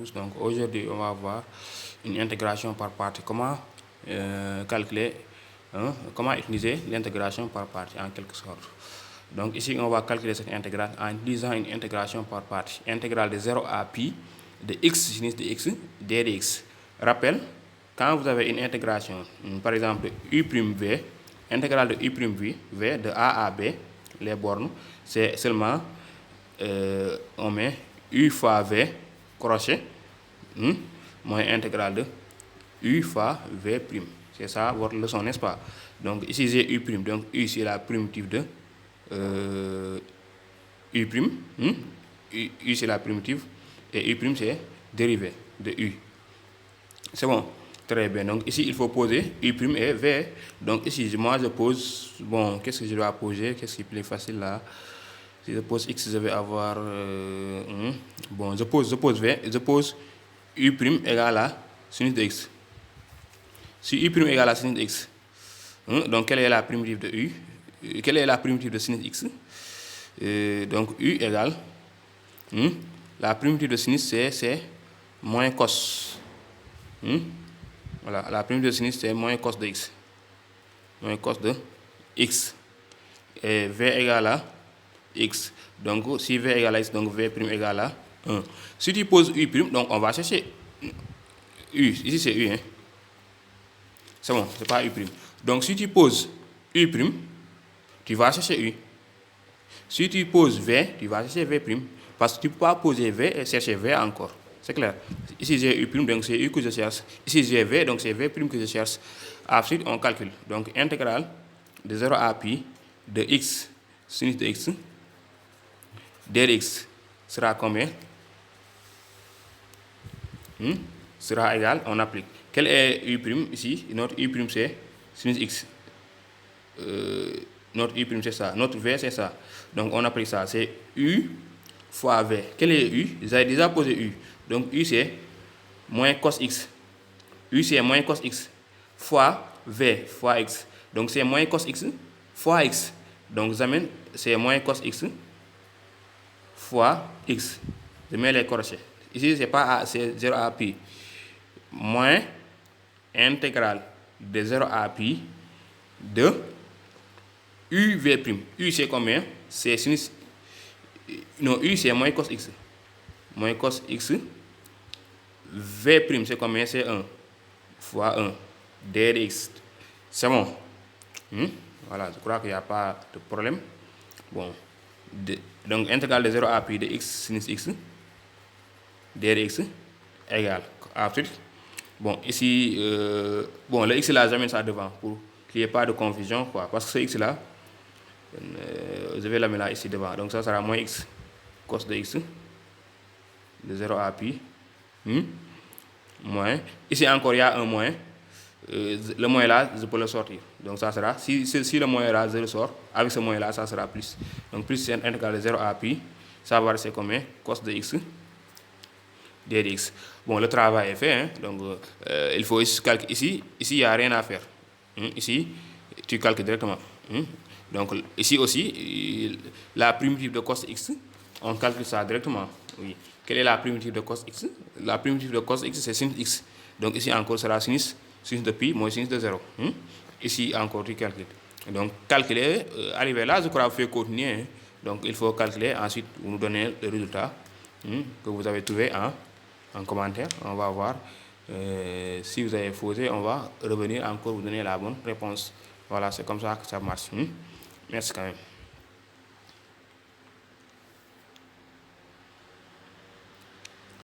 tous. Donc aujourd'hui, on va voir une intégration par partie. Comment calculer, comment utiliser l'intégration par partie en quelque sorte. Donc ici, on va calculer cette intégrale en utilisant une intégration par partie. Intégrale de 0 à pi de x sinus de x dx. Rappel, quand vous avez une intégration, par exemple u'v, intégrale de u'v de a à b, les bornes, c'est seulement, on met u fois v, crochet, moins intégrale de u fois v'. C'est ça votre leçon, n'est-ce pas? Donc ici j'ai u', donc u c'est la primitive de u', u c'est la primitive, et u' c'est dérivé de u. C'est bon? Très bien. Donc ici, il faut poser u' et v. Donc ici, moi je pose, bon, qu'est-ce que je dois poser? Qu'est-ce qui est plus facile là? Si je pose x, je vais avoir, bon, je pose v, je pose u' égale à sinus de x. Si u' égale à sinus de x, donc quelle est la primitive de u? Quelle est la primitive de sinus x? Donc u égale, la primitive de sinus c'est moins cos. Voilà, la primitive de sinus c'est moins cos de x. Moins cos de x. Et v égale à x. Donc si v égale à x, donc v' égale à 1. Si tu poses u', donc on va chercher u. Ici c'est u. C'est bon, c'est pas u'. Donc si tu poses u', tu vas chercher u. Si tu poses v, tu vas chercher v'. Parce que tu ne peux pas poser v et chercher v encore. C'est clair. Ici j'ai u', donc c'est u que je cherche. Ici j'ai v, donc c'est v' que je cherche. Ensuite on calcule. Donc intégrale de 0 à pi de x sinus de x dx sera combien? Sera égal, on applique. Quel est u' ici? Notre u' c'est sinus x. Notre u' c'est ça. Notre v c'est ça. Donc on applique ça. C'est u fois v. Quel est u? J'ai déjà posé u. Donc u c'est moins cos x. U c'est moins cos x fois v fois x. Donc c'est moins cos x fois x. Donc j'amène, c'est moins cos x fois x. Je mets les crochets. Ici c'est pas a, c'est 0 à pi. Moins intégrale de 0 à pi de uv'. U c'est combien? C'est sinus. Non, u c'est moins cos x. Moins cos x. V' c'est combien? C'est 1 fois 1 dx. C'est bon. Voilà, je crois qu'il n'y a pas de problème. Bon. Donc intégrale de 0 à pi de x sinus x dx égale. Ensuite, bon, ici, bon, le x là, j'amène ça devant pour qu'il n'y ait pas de confusion, quoi. Parce que ce x là, je vais l'amener là ici devant. Donc ça sera moins x cos de x de 0 à pi. Moins. Ici encore, il y a un moins. Le moins là, je peux le sortir. Donc ça sera, si le moins là, je le sors, avec ce moins là, ça sera plus. Donc plus c'est intégrale de 0 à pi, ça va rester combien? Cos de x dx. Bon, le travail est fait. Donc il faut calculer ici. Ici, il n'y a rien à faire. Ici, tu calcules directement. Donc ici aussi, la primitive de cos x, on calcule ça directement. Oui. Quelle est la primitive de cos x? La primitive de cos x, c'est sinus x. Donc ici encore sera sinus de pi moins sinus de 0. Ici encore, tu calcules. Donc calculer, arriver là, je crois qu'il faut continuer. Donc il faut calculer, ensuite vous nous donnez le résultat que vous avez trouvé en commentaire. On va voir. Si vous avez posé, on va revenir encore vous donner la bonne réponse. Voilà, c'est comme ça que ça marche. Merci quand même.